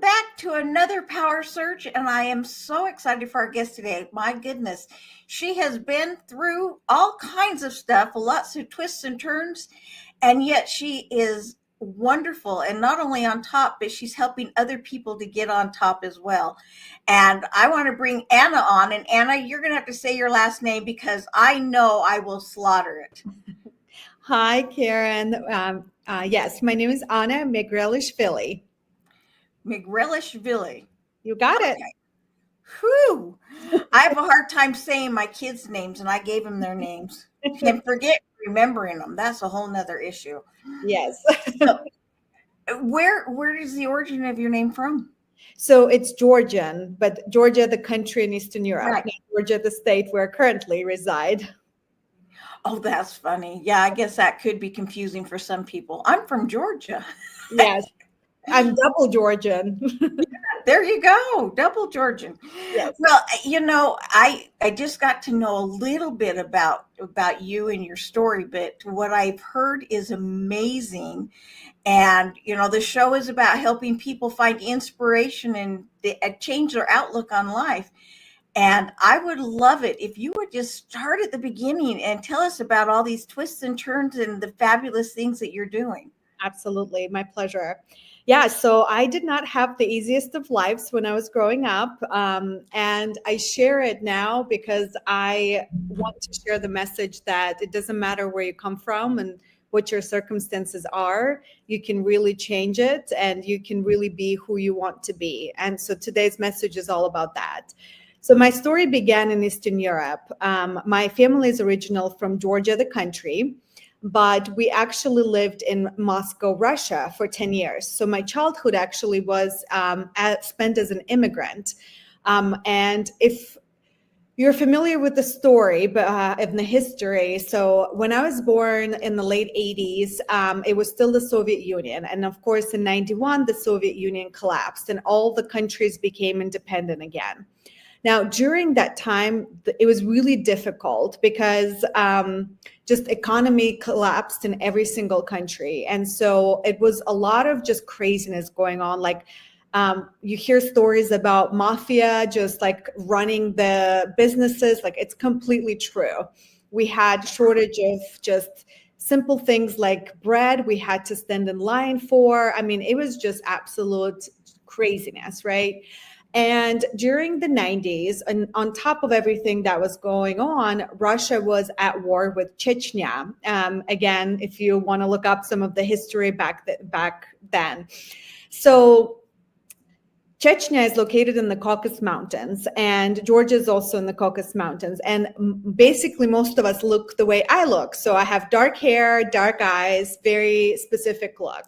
back to another Power Search, and I am so excited for our guest today. My goodness, she has been through all kinds of stuff, lots of twists and turns, and yet she is wonderful. And not only on top, but she's helping other people to get on top as well. And I want to bring Ana on. And Ana, you're going to have to say your last name because I know I will slaughter it. Hi, Karen. Yes, my name is Ana Megrelishvili. Magrelishvili. You got it. Whew. I have a hard time saying my kids' names, and I gave them their names and forget remembering them. That's a whole nother issue. Yes. So, where is the origin of your name from? So it's Georgian, but Georgia, the country in Eastern Europe, Right. not Georgia, the state where I currently reside. Oh, that's funny. Yeah, I guess that could be confusing for some people. I'm from Georgia. Yes, I'm double Georgian. There you go, double Georgian. Yes. Well, I just got to know a little bit about you and your story, but what I've heard is amazing. And the show is about helping people find inspiration and change their outlook on life. And I would love it if you would just start at the beginning and tell us about all these twists and turns and the fabulous things that you're doing. Absolutely. My pleasure. Yeah, so I did not have the easiest of lives when I was growing up. And I share it now because I want to share the message that it doesn't matter where you come from and what your circumstances are, you can really change it and you can really be who you want to be. And so today's message is all about that. So my story began in Eastern Europe. My family is original from Georgia, the country, but we actually lived in Moscow, Russia for 10 years. So my childhood actually was spent as an immigrant. And if you're familiar with the story and the history, so when I was born in the late 80s, it was still the Soviet Union. And of course, in 91, the Soviet Union collapsed and all the countries became independent again. Now, during that time, it was really difficult because just economy collapsed in every single country. And so it was a lot of just craziness going on. Like you hear stories about mafia just like running the businesses. Like it's completely true. We had shortage of just simple things like bread we had to stand in line for. I mean, it was just absolute craziness, right? And during the 90s, and on top of everything that was going on, Russia was at war with Chechnya. Again, if you want to look up some of the history back then. So Chechnya is located in the Caucasus Mountains, and Georgia is also in the Caucasus Mountains. And basically, most of us look the way I look. So I have dark hair, dark eyes, very specific look.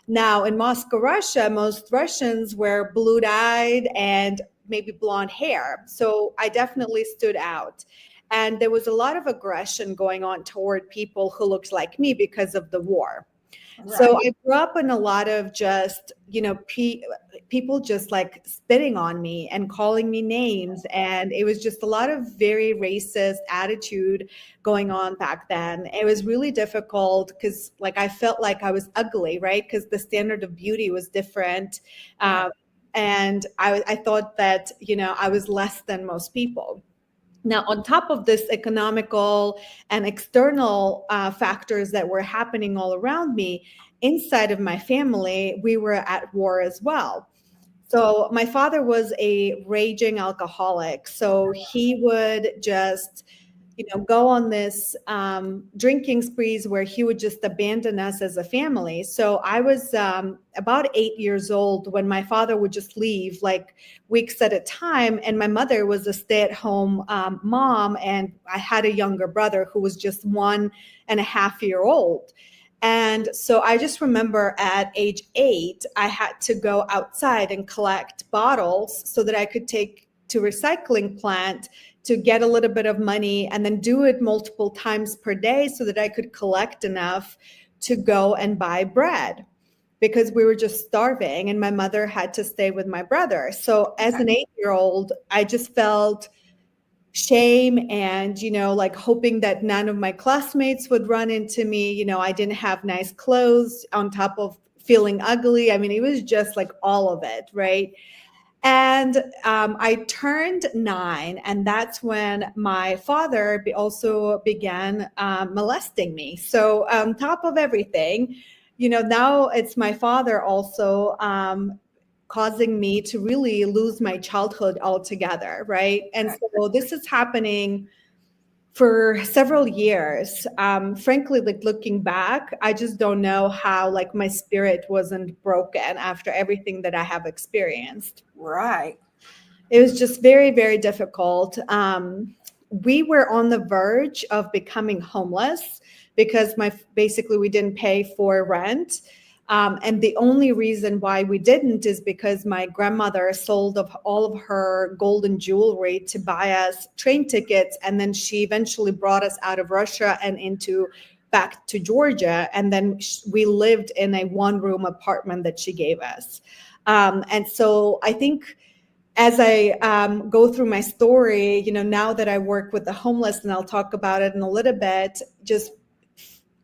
Now, in Moscow, Russia, most Russians were blue-eyed and maybe blonde hair. So I definitely stood out. And there was a lot of aggression going on toward people who looked like me because of the war. Right. So I grew up in a lot of just, people just like spitting on me and calling me names. And it was just a lot of very racist attitude going on back then. It was really difficult because like I felt like I was ugly, right? Because the standard of beauty was different. And I thought that, I was less than most people. Now, on top of this economical and external factors that were happening all around me, inside of my family, we were at war as well. So my father was a raging alcoholic. So he would just, go on this drinking sprees where he would just abandon us as a family. So I was about 8 years old when my father would just leave like weeks at a time. And my mother was a stay-at-home mom. And I had a younger brother who was just 1.5 years old. And so I just remember at age 8, I had to go outside and collect bottles so that I could take to recycling plant to get a little bit of money and then do it multiple times per day so that I could collect enough to go and buy bread because we were just starving and my mother had to stay with my brother. So as an 8-year-old, I just felt shame and, like hoping that none of my classmates would run into me. I didn't have nice clothes on top of feeling ugly. I mean, it was just like all of it, right? And I turned 9, and that's when my father also began molesting me. So on top of everything, now it's my father also causing me to really lose my childhood altogether, right? And so this is happening for several years. Frankly, like looking back, I just don't know how like my spirit wasn't broken after everything that I have experienced. Right. It was just very, very difficult. We were on the verge of becoming homeless because basically we didn't pay for rent. And the only reason why we didn't is because my grandmother sold all of her golden jewelry to buy us train tickets. And then she eventually brought us out of Russia and back to Georgia. And then we lived in a 1-room apartment that she gave us. And so I think as I go through my story, now that I work with the homeless, and I'll talk about it in a little bit, just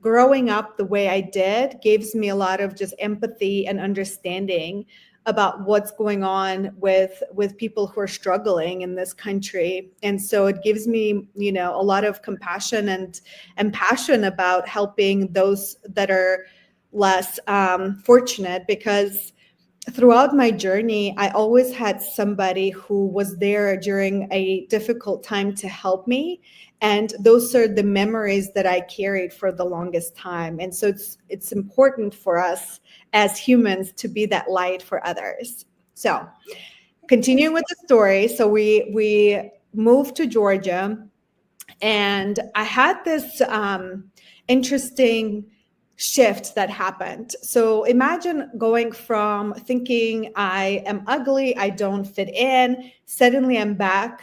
growing up the way I did gives me a lot of just empathy and understanding about what's going on with people who are struggling in this country. And so it gives me, a lot of compassion and passion about helping those that are less fortunate, because throughout my journey, I always had somebody who was there during a difficult time to help me. And those are the memories that I carried for the longest time. And so it's important for us as humans to be that light for others. So continuing with the story. So we moved to Georgia, and I had this interesting shift that happened. So imagine going from thinking I am ugly, I don't fit in, suddenly I'm back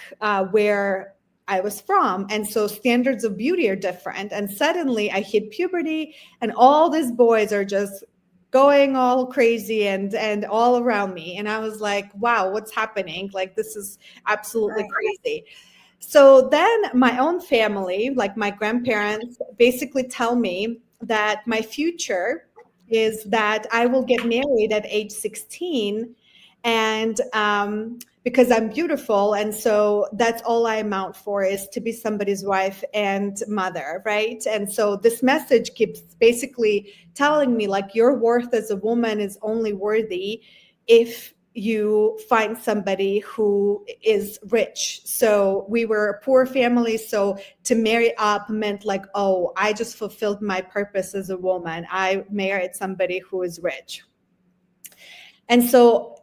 where I was from. And so standards of beauty are different. And suddenly I hit puberty, and all these boys are just going all crazy and all around me. And I was like, wow, what's happening? Like, this is absolutely crazy. So then my own family, like my grandparents, basically tell me that my future is that I will get married at age 16, and because I'm beautiful. And so that's all I amount for, is to be somebody's wife and mother, right? And so this message keeps basically telling me, like, your worth as a woman is only worthy if you find somebody who is rich. So we were a poor family. So to marry up meant like, oh, I just fulfilled my purpose as a woman. I married somebody who is rich. And so,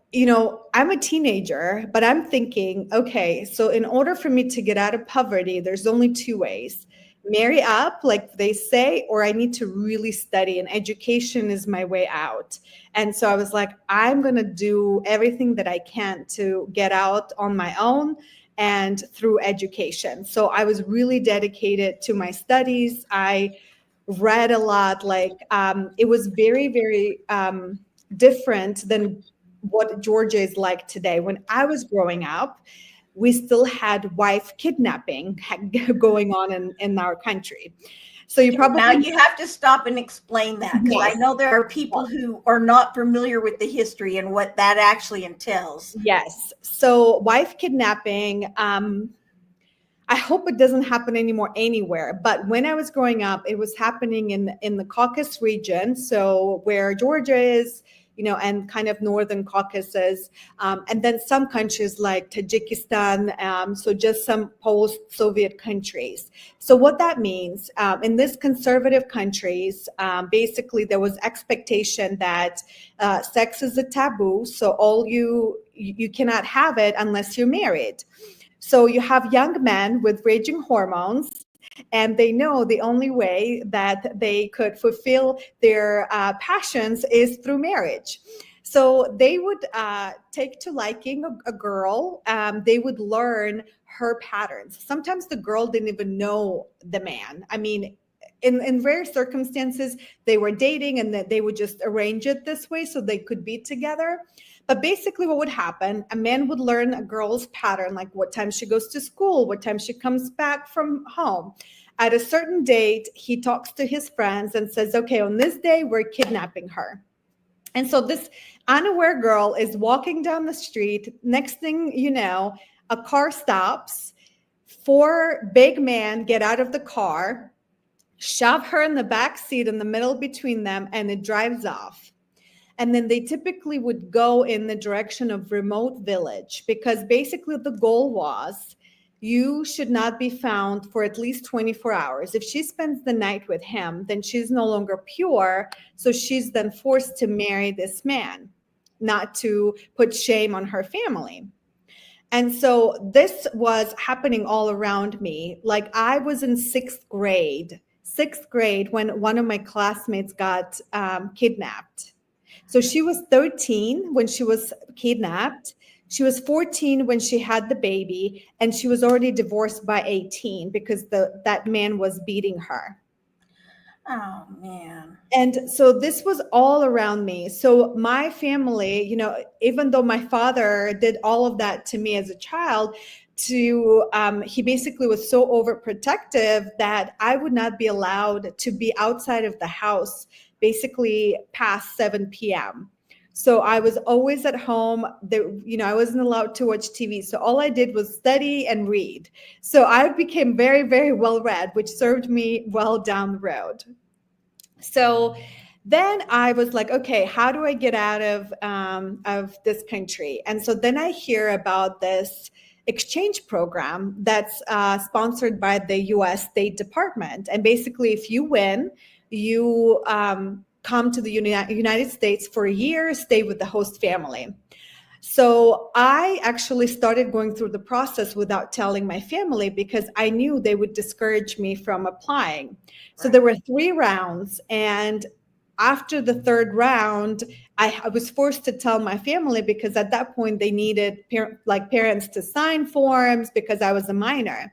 I'm a teenager, but I'm thinking, okay, so in order for me to get out of poverty, there's only 2 ways. Marry up, like they say, or I need to really study, and education is my way out. And so I was like, I'm going to do everything that I can to get out on my own and through education. So I was really dedicated to my studies. I read a lot. Like it was very, very different than what Georgia is like today. When I was growing up, we still had wife kidnapping going on in our country. So you probably now you have to stop and explain that, because Yes. I know there are people who are not familiar with the history and what that actually entails. Yes. So wife kidnapping, I hope it doesn't happen anymore anywhere. But when I was growing up, it was happening in the Caucasus region. So where Georgia is, and kind of northern Caucasus, and then some countries like Tajikistan, so just some post-Soviet countries. So what that means, in these conservative countries, basically there was expectation that sex is a taboo, so you cannot have it unless you're married. So you have young men with raging hormones, and they know the only way that they could fulfill their passions is through marriage. So they would take to liking a girl. They would learn her patterns. Sometimes the girl didn't even know the man. I mean, in rare circumstances, they were dating, and that they would just arrange it this way so they could be together. But basically what would happen, a man would learn a girl's pattern, like what time she goes to school, what time she comes back from home. At a certain date, he talks to his friends and says, okay, on this day, we're kidnapping her. And so this unaware girl is walking down the street. Next thing you know, a car stops. Four big men get out of the car, shove her in the back seat in the middle between them, and it drives off. And then they typically would go in the direction of remote village, because basically the goal was you should not be found for at least 24 hours. If she spends the night with him, then she's no longer pure. So she's then forced to marry this man, not to put shame on her family. And so this was happening all around me. Like, I was in sixth grade when one of my classmates got kidnapped. So she was 13 when she was kidnapped. She was 14 when she had the baby, and she was already divorced by 18 because that man was beating her. Oh, man. And so this was all around me. So my family, even though my father did all of that to me as a child, he basically was so overprotective that I would not be allowed to be outside of the house basically past 7 p.m. So I was always at home. I wasn't allowed to watch TV. So all I did was study and read. So I became very, very well read, which served me well down the road. So then I was like, okay, how do I get out of this country? And so then I hear about this exchange program that's sponsored by the U.S. State Department. And basically, if you win, you come to the United States for a year, stay with the host family. So I actually started going through the process without telling my family, because I knew they would discourage me from applying. So there were 3 rounds. And after the 3rd round, I was forced to tell my family, because at that point they needed parents to sign forms because I was a minor.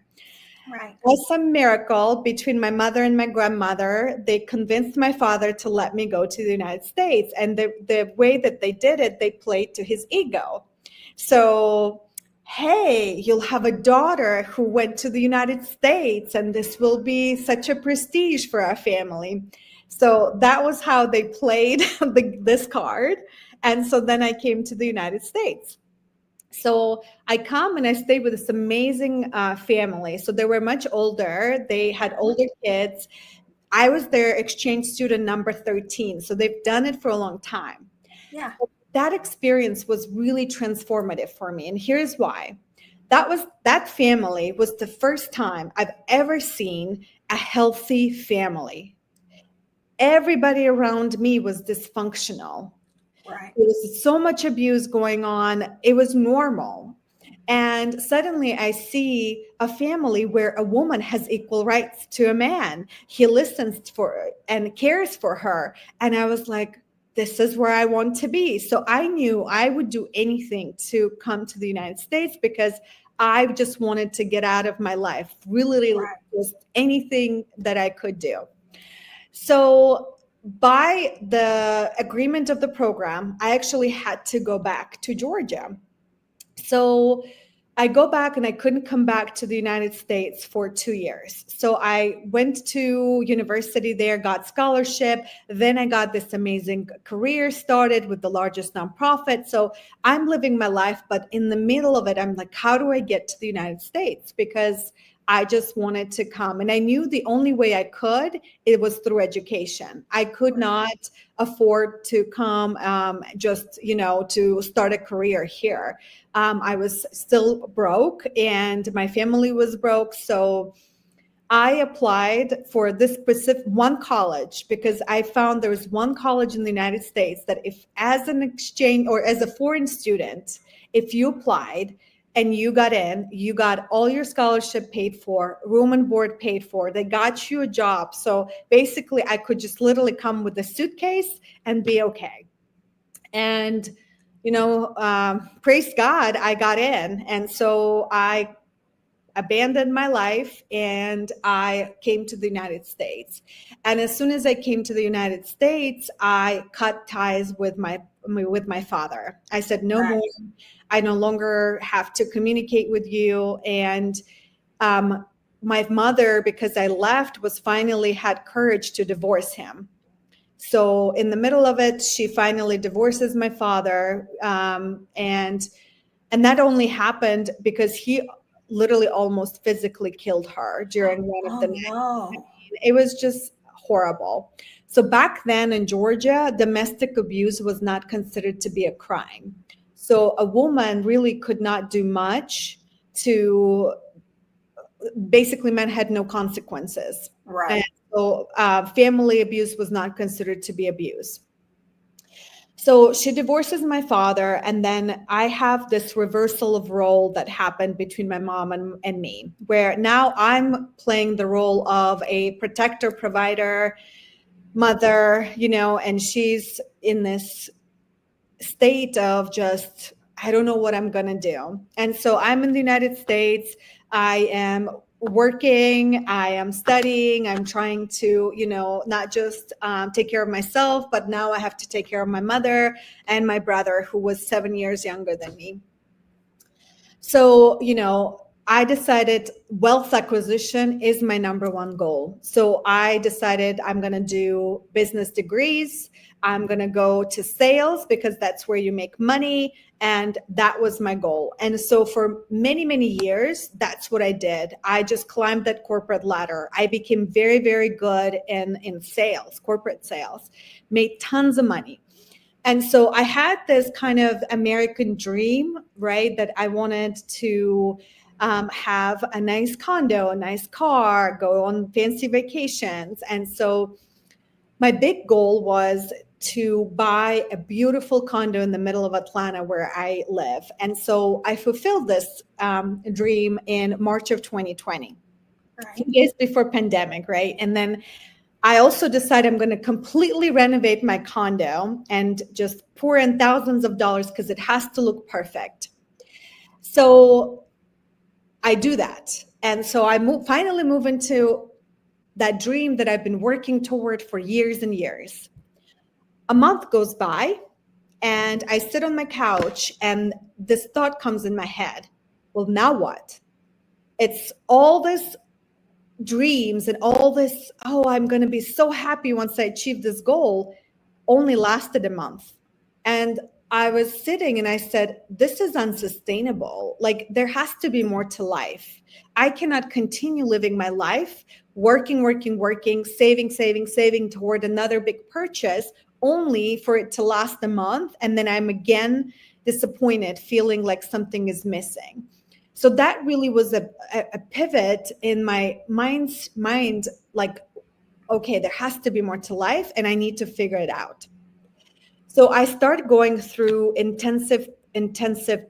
Right. By some miracle, between my mother and my grandmother, they convinced my father to let me go to the United States. And the way that they did it, they played to his ego. So, hey, you'll have a daughter who went to the United States, and this will be such a prestige for our family. So that was how they played this card. And so then I came to the United States. So I come and I stay with this amazing family. So they were much older. They had older kids. I was their exchange student number 13. So they've done it for a long time. Yeah. That experience was really transformative for me. And here's why. That family was the first time I've ever seen a healthy family. Everybody around me was dysfunctional. Right. There was so much abuse going on. It was normal. And suddenly I see a family where a woman has equal rights to a man. He listens for her and cares for her. And I was like, this is where I want to be. So I knew I would do anything to come to the United States, because I just wanted to get out of my life, really, just anything that I could do. So by the agreement of the program, I actually had to go back to Georgia. So I go back, and I couldn't come back to the United States for 2 years. So I went to university there, got scholarship. Then I got this amazing career started with the largest nonprofit. So I'm living my life, but in the middle of it, I'm like, how do I get to the United States? Because I just wanted to come. And I knew the only way I could, it was through education. I could not afford to come to start a career here. I was still broke, and my family was broke. So I applied for this specific one college, because I found there was one college in the United States that, if as an exchange or as a foreign student, if you applied and you got in, you got all your scholarship paid for, room and board paid for. They got you a job. So basically, I could just literally come with a suitcase and be okay. And, praise God, I got in. And so I abandoned my life and I came to the United States. And as soon as I came to the United States, I cut ties with my father. I said, no more. I no longer have to communicate with you. And my mother, because I left, finally had courage to divorce him. So in the middle of it, she finally divorces my father, and that only happened because he literally almost physically killed her during one of Oh the nights. no. It was just horrible. So back then in Georgia, domestic abuse was not considered to be a crime. So a woman really could not do much to, basically, men had no consequences. And Right. so family abuse was not considered to be abuse. So she divorces my father, and then I have this reversal of role that happened between my mom and me, where now I'm playing the role of a protector, provider, mother, and she's in this state of just, I don't know what I'm going to do. And so I'm in the United States. I am working, I am studying, I'm trying to, not just take care of myself, but now I have to take care of my mother and my brother, who was 7 years younger than me. So, I decided wealth acquisition is my number one goal. So I decided I'm going to do business degrees. I'm going to go to sales because that's where you make money. And that was my goal. And so for many, many years, that's what I did. I just climbed that corporate ladder. I became very, very good in sales, corporate sales, made tons of money. And so I had this kind of American dream, right? That I wanted to have a nice condo, a nice car, go on fancy vacations. And so my big goal was to buy a beautiful condo in the middle of Atlanta where I live. And so I fulfilled this dream in March of 2020, a few Right. days before pandemic, right? And then I also decided I'm going to completely renovate my condo and just pour in thousands of dollars because it has to look perfect. So I do that. And so I finally move into that dream that I've been working toward for years and years. A month goes by and I sit on my couch and this thought comes in my head. Well, now what? It's all this dreams and all this, oh, I'm going to be so happy once I achieve this goal, only lasted a month. And I was sitting and I said, this is unsustainable. Like, there has to be more to life. I cannot continue living my life working, working, working, saving, saving, saving toward another big purchase, only for it to last a month. And then I'm again disappointed, feeling like something is missing. So that really was a pivot in my mind, like, okay, there has to be more to life and I need to figure it out. So I started going through intensive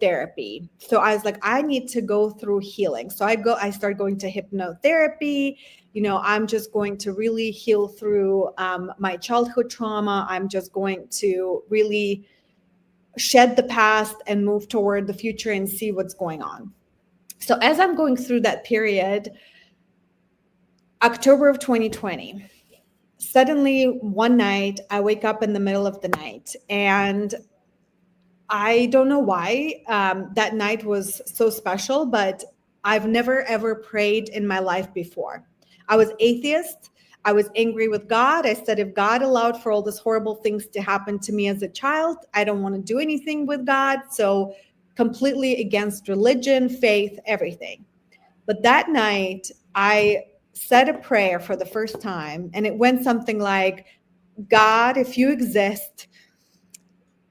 therapy. So I was like, I need to go through healing. So I started going to hypnotherapy. I'm just going to really heal through my childhood trauma. I'm just going to really shed the past and move toward the future and see what's going on. So as I'm going through that period, October of 2020, suddenly one night I wake up in the middle of the night and I don't know why that night was so special, but I've never ever prayed in my life before. I was atheist. I was angry with God. I said, if God allowed for all these horrible things to happen to me as a child, I don't want to do anything with God. So completely against religion, faith, everything. But that night, I said a prayer for the first time, and it went something like, God, if you exist,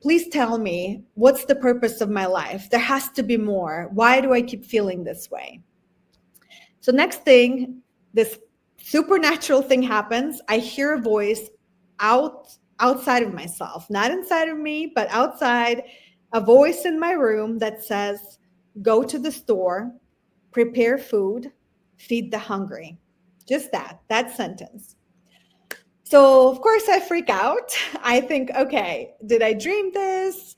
please tell me, what's the purpose of my life? There has to be more. Why do I keep feeling this way? So next thing, this supernatural thing happens. I hear a voice outside of myself, not inside of me, but outside, a voice in my room that says, go to the store, prepare food, feed the hungry. Just that sentence. So of course I freak out. I think, okay, did I dream this?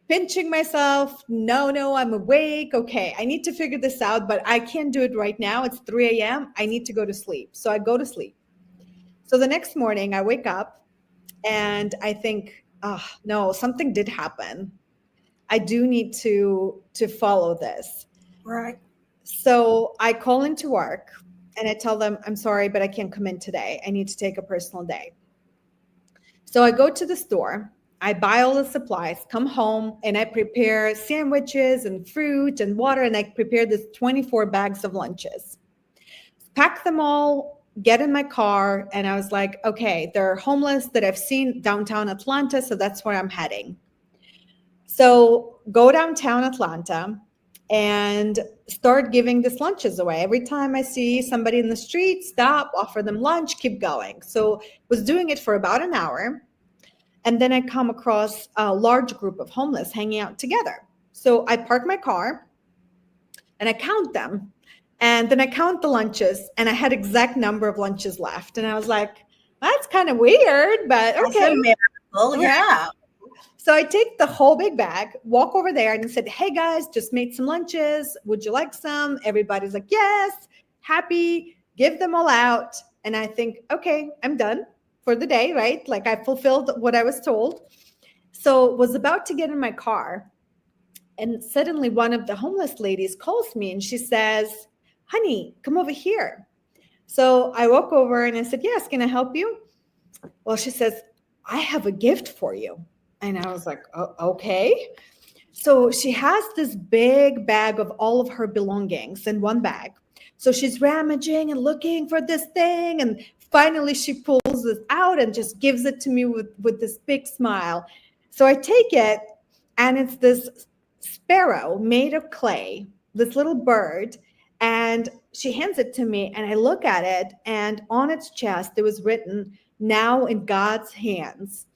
Pinching myself. No, I'm awake. Okay, I need to figure this out, but I can't do it right now. It's 3 a.m. I need to go to sleep. So I go to sleep. So the next morning I wake up and I think, oh no, something did happen. I do need to follow this. Right. So I call into work and I tell them, I'm sorry, but I can't come in today. I need to take a personal day. So I go to the store, I buy all the supplies, come home, and I prepare sandwiches and fruit and water, and I prepare this 24 bags of lunches. Pack them all, get in my car, and I was like, okay, there are homeless that I've seen downtown Atlanta, so that's where I'm heading. So go downtown Atlanta and start giving these lunches away. Every time I see somebody in the street, stop, offer them lunch, keep going. So was doing it for about an hour. And then I come across a large group of homeless hanging out together. So I park my car and I count them. And then I count the lunches, and I had exact number of lunches left. And I was like, that's kind of weird, but That's okay. a miracle. Yeah. So I take the whole big bag, walk over there and said, hey guys, just made some lunches. Would you like some? Everybody's like, yes, happy, give them all out. And I think, okay, I'm done for the day, right? Like I fulfilled what I was told. So was about to get in my car. And suddenly one of the homeless ladies calls me and she says, honey, come over here. So I walk over and I said, yes, can I help you? Well, she says, I have a gift for you. And I was like, oh, okay. So she has this big bag of all of her belongings in one bag. So she's rummaging and looking for this thing. And finally she pulls this out and just gives it to me with this big smile. So I take it, and it's this sparrow made of clay, this little bird. And she hands it to me, and I look at it, and on its chest, it was written, now in God's hands.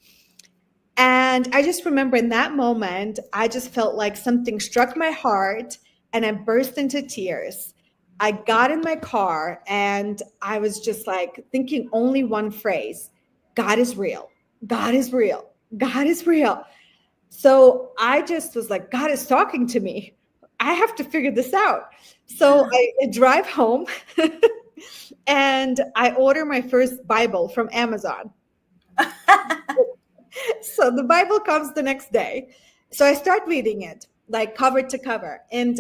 And I just remember in that moment, I just felt like something struck my heart and I burst into tears. I got in my car and I was just like thinking only one phrase: God is real. God is real. God is real. So I just was like, God is talking to me. I have to figure this out. So I drive home and I order my first Bible from Amazon. So the Bible comes the next day. So I start reading it like cover to cover, and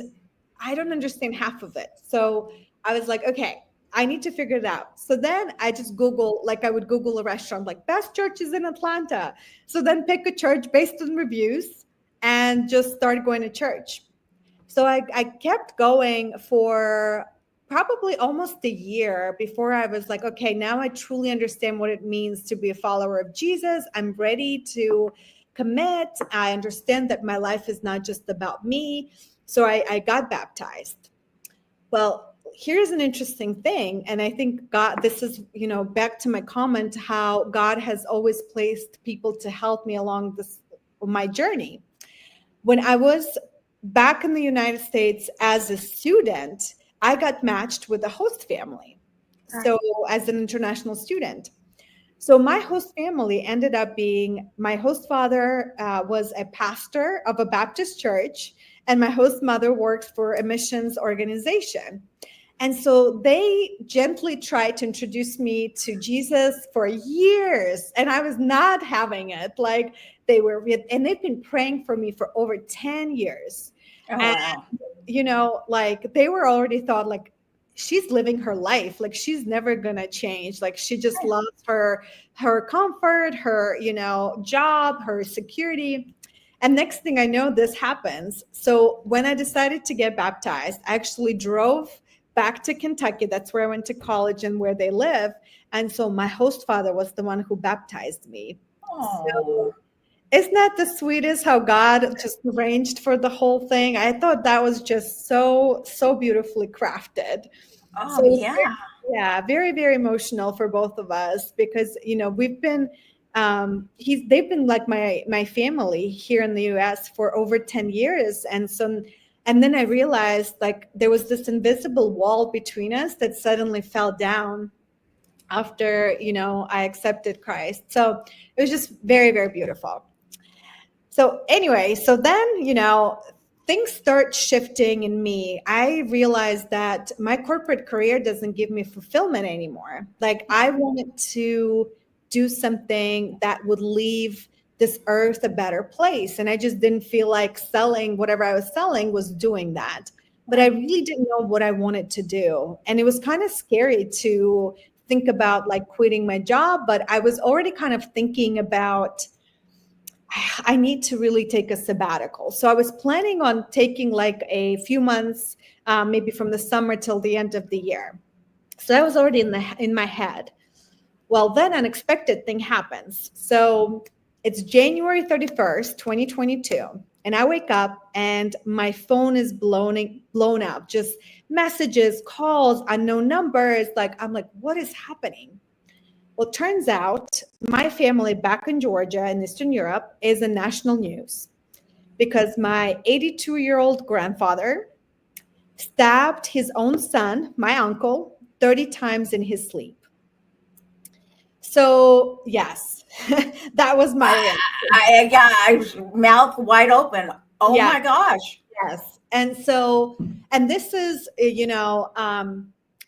I don't understand half of it. So I was like, okay, I need to figure it out. So then I just Google, like I would Google a restaurant, like best churches in Atlanta. So then pick a church based on reviews and just start going to church. So I kept going for probably almost a year before I was like, okay, now I truly understand what it means to be a follower of Jesus. I'm ready to commit. I understand that my life is not just about me. So I got baptized. Well, here's an interesting thing. And I think God, this is, back to my comment, how God has always placed people to help me along my journey. When I was back in the United States as a student, I got matched with a host family. So as an international student. So my host family ended up being, my host father was a pastor of a Baptist church, and my host mother works for a missions organization. And so they gently tried to introduce me to Jesus for years, and I was not having it. Like and they've been praying for me for over 10 years. Oh, wow. And, like they were already thought like, she's living her life. Like she's never going to change. Like she just loves her comfort, her, job, her security. And next thing I know, this happens. So when I decided to get baptized, I actually drove back to Kentucky. That's where I went to college and where they live. And so my host father was the one who baptized me. Oh. So, isn't that the sweetest how God just arranged for the whole thing? I thought that was just so beautifully crafted. Oh, So yeah. very, very emotional for both of us because, we've been, they've been like my family here in the US for over 10 years. And then I realized like there was this invisible wall between us that suddenly fell down after, I accepted Christ. So it was just very, very beautiful. So anyway, so then, things start shifting in me. I realized that my corporate career doesn't give me fulfillment anymore. Like I wanted to do something that would leave this earth a better place. And I just didn't feel like selling whatever I was selling was doing that. But I really didn't know what I wanted to do. And it was kind of scary to think about like quitting my job, but I was already kind of thinking about I need to really take a sabbatical. So I was planning on taking like a few months, maybe from the summer till the end of the year. So that was already in my head. Well, then unexpected thing happens. So it's January 31st, 2022. And I wake up and my phone is blown up. Just messages, calls, unknown numbers. Like, I'm like, what is happening? Well, it turns out my family back in Georgia in Eastern Europe is in national news because my 82-year-old grandfather stabbed his own son, my uncle, 30 times in his sleep. So, yes, that was my reaction. I was mouth wide open. Oh Yeah. my gosh. Yes. And so, and this is,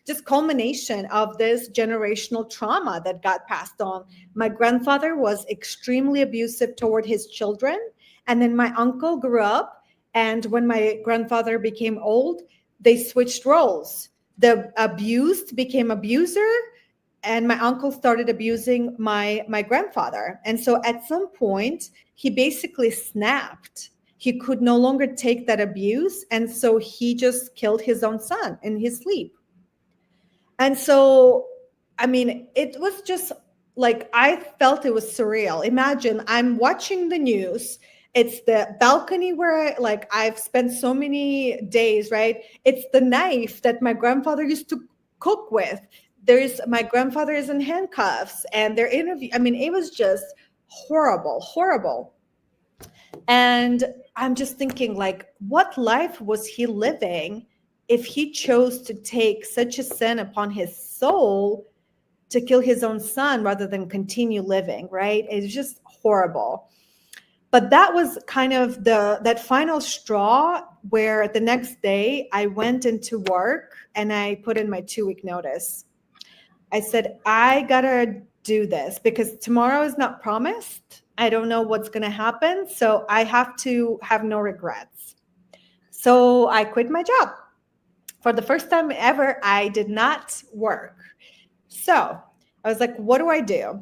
just culmination of this generational trauma that got passed on. My grandfather was extremely abusive toward his children. And then my uncle grew up. And when my grandfather became old, they switched roles. The abused became abuser, and my uncle started abusing my grandfather. And so at some point, he basically snapped. He could no longer take that abuse. And so he just killed his own son in his sleep. And so, I mean, it was just like, I felt it was surreal. Imagine I'm watching the news. It's the balcony where I've spent so many days, right? It's the knife that my grandfather used to cook with. My grandfather is in handcuffs and they're interviewing. I mean, it was just horrible, horrible. And I'm just thinking, like, what life was he living if he chose to take such a sin upon his soul to kill his own son rather than continue living, right? It's just horrible. But that was kind of that final straw where the next day I went into work and I put in my 2-week notice. I said, I gotta do this because tomorrow is not promised. I don't know what's gonna happen. So I have to have no regrets. So I quit my job. For the first time ever, I did not work. So I was like, what do I do?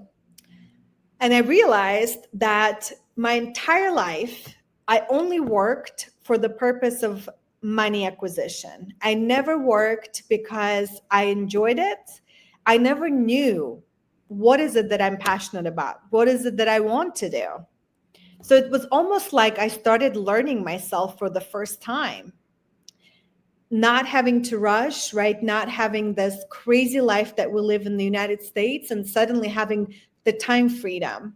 And I realized that my entire life, I only worked for the purpose of money acquisition. I never worked because I enjoyed it. I never knew what is it that I'm passionate about? What is it that I want to do? So it was almost like I started learning myself for the first time. Not having to rush, right? Not having this crazy life that we live in the United States and suddenly having the time freedom.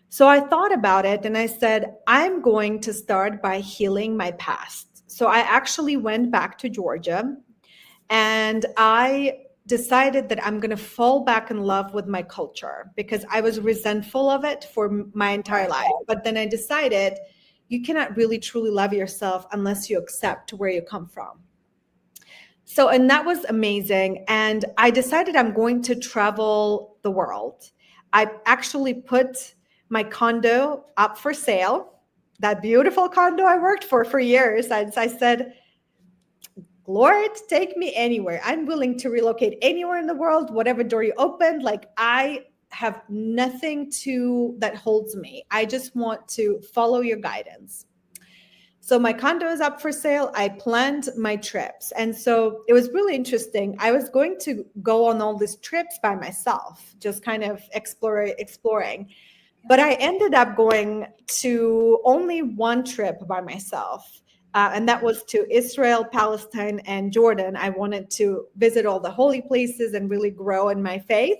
So I thought about it and I said, I'm going to start by healing my past. So I actually went back to Georgia and I decided that I'm going to fall back in love with my culture because I was resentful of it for my entire life. But then I decided you cannot really truly love yourself unless you accept where you come from. So, and that was amazing. And I decided I'm going to travel the world. I actually put my condo up for sale, that beautiful condo I worked for years. I said, Lord, take me anywhere. I'm willing to relocate anywhere in the world, whatever door you opened. Like, I have nothing that holds me. I just want to follow your guidance. So my condo is up for sale. I planned my trips. And so it was really interesting. I was going to go on all these trips by myself, just kind of exploring. But I ended up going to only one trip by myself. And that was to Israel, Palestine, and Jordan. I wanted to visit all the holy places and really grow in my faith.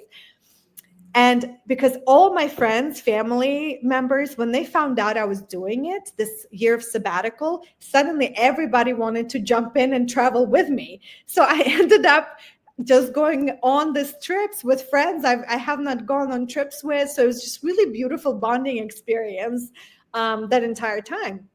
And because all my friends, family members, when they found out I was doing it, this year of sabbatical, suddenly everybody wanted to jump in and travel with me. So I ended up just going on these trips with friends I have not gone on trips with. So it was just really beautiful bonding experience that entire time.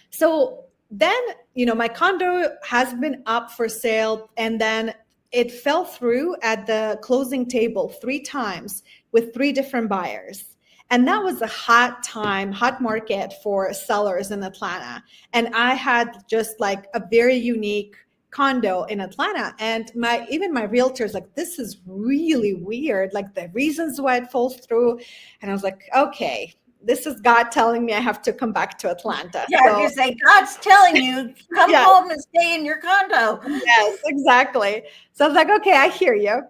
So then, my condo has been up for sale, and then it fell through at the closing table 3 times with 3 different buyers. And that was a hot market for sellers in Atlanta. And I had just like a very unique condo in Atlanta. And even my realtor's like, this is really weird. Like the reasons why it falls through. And I was like, okay, this is God telling me I have to come back to Atlanta. Yeah, So you say God's telling you come yeah, home and stay in your condo. yes, exactly. So I was like, okay, I hear you.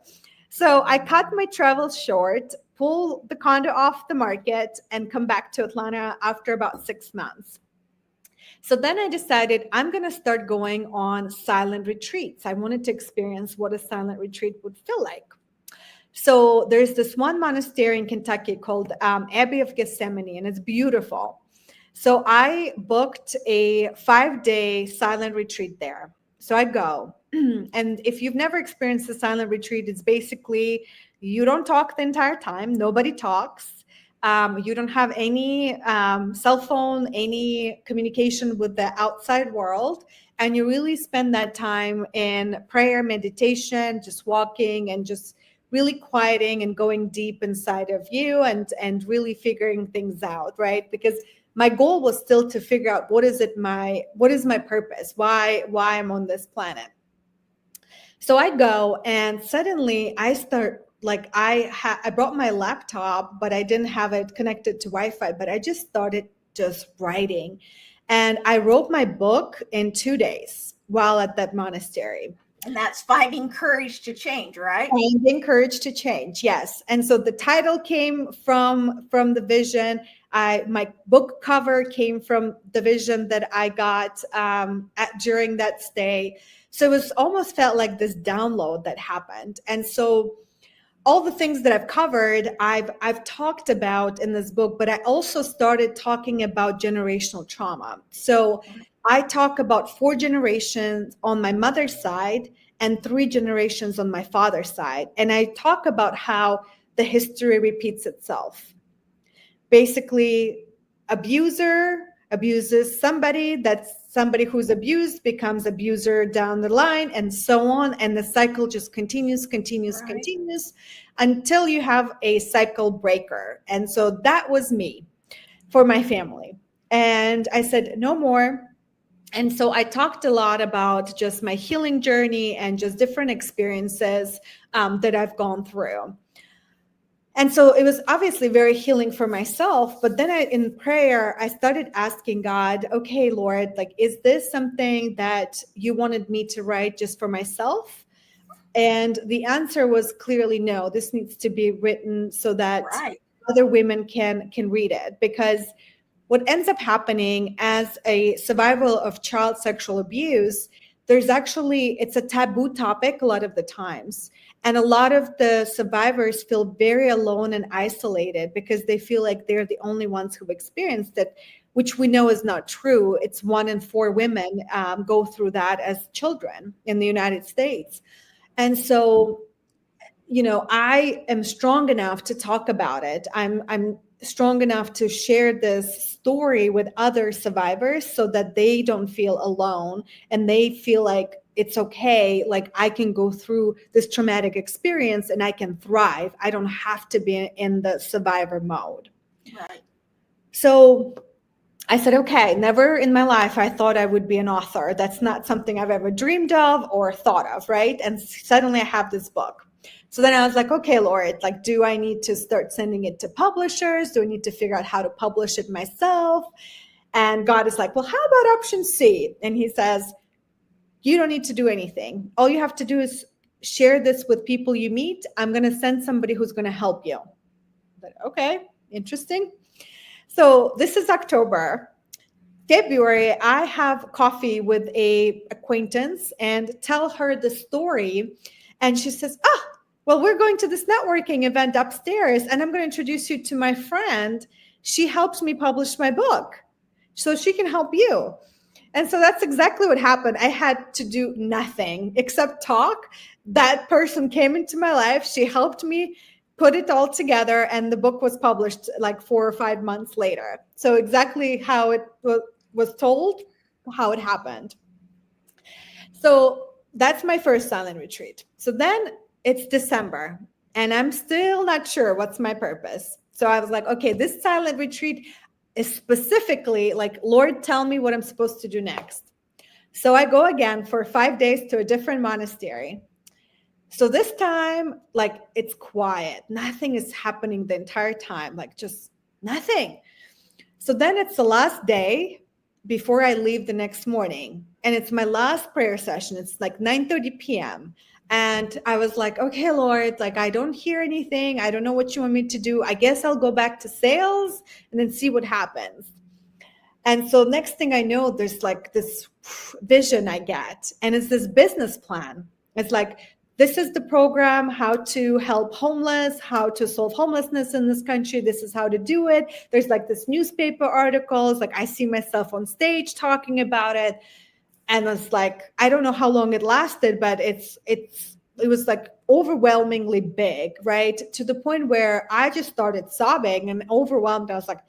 So I cut my travels short, pull the condo off the market, and come back to Atlanta after about 6 months. So then I decided I'm going to start going on silent retreats. I wanted to experience what a silent retreat would feel like. So there's this one monastery in Kentucky called Abbey of Gethsemane, and it's beautiful. So I booked a 5-day silent retreat there. So I go. And if you've never experienced a silent retreat, it's basically you don't talk the entire time. Nobody talks. You don't have any cell phone, any communication with the outside world. And you really spend that time in prayer, meditation, just walking and just really quieting and going deep inside of you and really figuring things out, right? Because my goal was still to figure out what is my purpose, why I'm on this planet. So I go and suddenly I start like I brought my laptop, but I didn't have it connected to Wi-Fi, but I just started just writing. And I wrote my book in 2 days while at that monastery. And that's finding courage to change, right? Finding courage to change, yes. And so the title came from the vision. My book cover came from the vision that I got during that stay. So it was almost felt like this download that happened. And so all the things that I've covered, I've talked about in this book, but I also started talking about generational trauma. So I talk about 4 generations on my mother's side and 3 generations on my father's side. And I talk about how the history repeats itself. Basically, abuser abuses somebody, that's somebody who's abused becomes abuser down the line, and so on. And the cycle just continues until you have a cycle breaker. And so that was me for my family. And I said, no more. And so I talked a lot about just my healing journey and just different experiences that I've gone through. And so it was obviously very healing for myself. But then in prayer, I started asking God, okay, Lord, like, is this something that you wanted me to write just for myself? And the answer was clearly no. This needs to be written so that other women can read it. Because what ends up happening as a survivor of child sexual abuse, it's a taboo topic a lot of the times. And a lot of the survivors feel very alone and isolated because they feel like they're the only ones who've experienced it, which we know is not true. It's 1 in 4 women go through that as children in the United States. And so, I am strong enough to talk about it. I'm strong enough to share this story with other survivors so that they don't feel alone and they feel like it's okay. Like, I can go through this traumatic experience and I can thrive. I don't have to be in the survivor mode. Right. So I said, okay, never in my life I thought I would be an author. That's not something I've ever dreamed of or thought of, right? And suddenly I have this book. So then I was like, okay, Lord, like, do I need to start sending it to publishers? Do I need to figure out how to publish it myself? And God is like, well, how about option C? And he says, you don't need to do anything. All you have to do is share this with people you meet. I'm going to send somebody who's going to help you. But okay, interesting. So this is October. February, I have coffee with a acquaintance and tell her the story. And she says, well, we're going to this networking event upstairs and I'm going to introduce you to my friend. She helps me publish my book, so she can help you. And so that's exactly what happened. I had to do nothing except talk. That person came into my life. She helped me put it all together, and the book was published like 4 or 5 months later. So exactly how it was told, how it happened. So that's my first silent retreat. So then it's December and I'm still not sure what's my purpose. So I was like, okay, this silent retreat is specifically like, Lord, tell me what I'm supposed to do next. So I go again for 5 days to a different monastery. So this time, like, it's quiet. Nothing is happening the entire time, like just nothing. So then it's the last day before I leave the next morning. And it's my last prayer session. It's like 9:30 p.m. And I was like, okay, Lord, like, I don't hear anything. I don't know what you want me to do. I guess I'll go back to sales and then see what happens. And so next thing I know, there's like this vision I get, and it's this business plan. It's like, this is the program, how to help homeless, how to solve homelessness in this country. This is how to do it. There's like this newspaper articles, like I see myself on stage talking about it. And it's like, I don't know how long it lasted, but it was like overwhelmingly big, right? To the point where I just started sobbing and overwhelmed. I was like,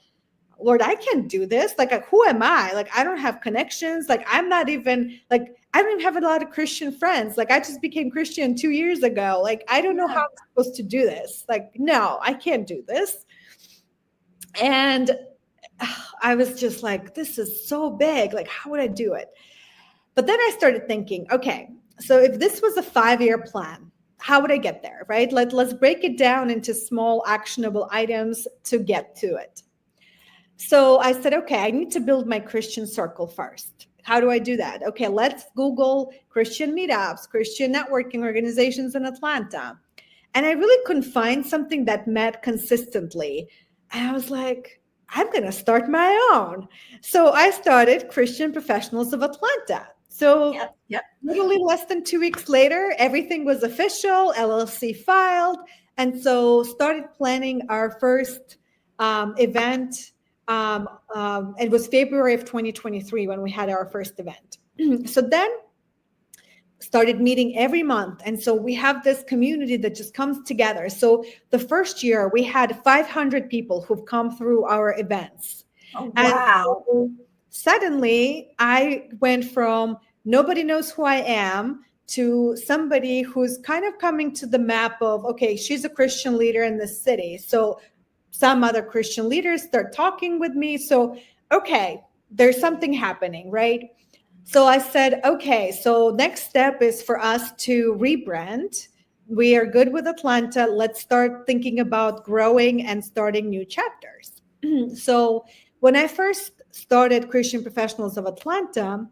Lord, I can't do this. Like, who am I? Like, I don't have connections. Like, I don't even have a lot of Christian friends. Like, I just became Christian 2 years ago. Like, I don't know how I'm supposed to do this. Like, no, I can't do this. And I was just like, this is so big. Like, how would I do it? But then I started thinking, okay, so if this was a 5-year plan, how would I get there, right? Let's break it down into small actionable items to get to it. So I said, okay, I need to build my Christian circle first. How do I do that? Okay, let's Google Christian meetups, Christian networking organizations in Atlanta. And I really couldn't find something that met consistently. And I was like, I'm going to start my own. So I started Christian Professionals of Atlanta. So literally less than 2 weeks later, everything was official, LLC filed. And so started planning our first event. It was February of 2023 when we had our first event. So then started meeting every month. And so we have this community that just comes together. So the first year we had 500 people who've come through our events. Oh, wow. And so suddenly I went from nobody knows who I am to somebody who's kind of coming to the map of, okay, she's a Christian leader in this city. So some other Christian leaders start talking with me. So, okay, there's something happening, right? So I said, okay, so next step is for us to rebrand. We are good with Atlanta. Let's start thinking about growing and starting new chapters. So when I first started Christian Professionals of Atlanta,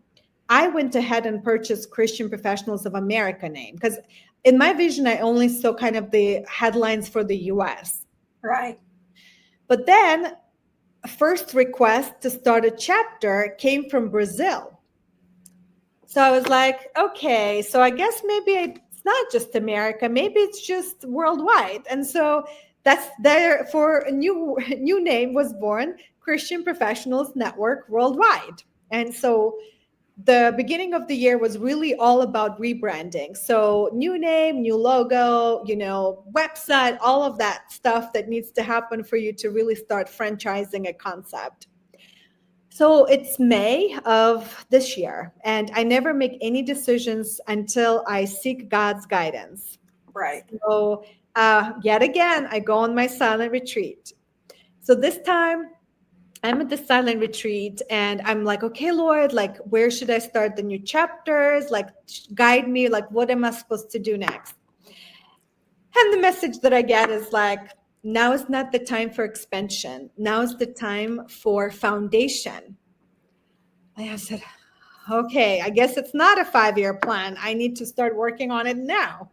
I went ahead and purchased Christian Professionals of America name, because in my vision, I only saw kind of the headlines for the US. Right. But then a first request to start a chapter came from Brazil. So I was like, okay, so I guess maybe it's not just America, maybe it's just worldwide. And so that's there for a new name was born, Christian Professionals Network Worldwide. And so the beginning of the year was really all about rebranding. So new name, new logo, website, all of that stuff that needs to happen for you to really start franchising a concept. So it's May of this year, and I never make any decisions until I seek God's guidance. Right. So yet again, I go on my silent retreat. So this time, I'm at the silent retreat and I'm like, okay, Lord, like, where should I start the new chapters? Like, guide me, like, what am I supposed to do next? And the message that I get is like, now is not the time for expansion. Now is the time for foundation. And I said, okay, I guess it's not a 5-year plan. I need to start working on it now.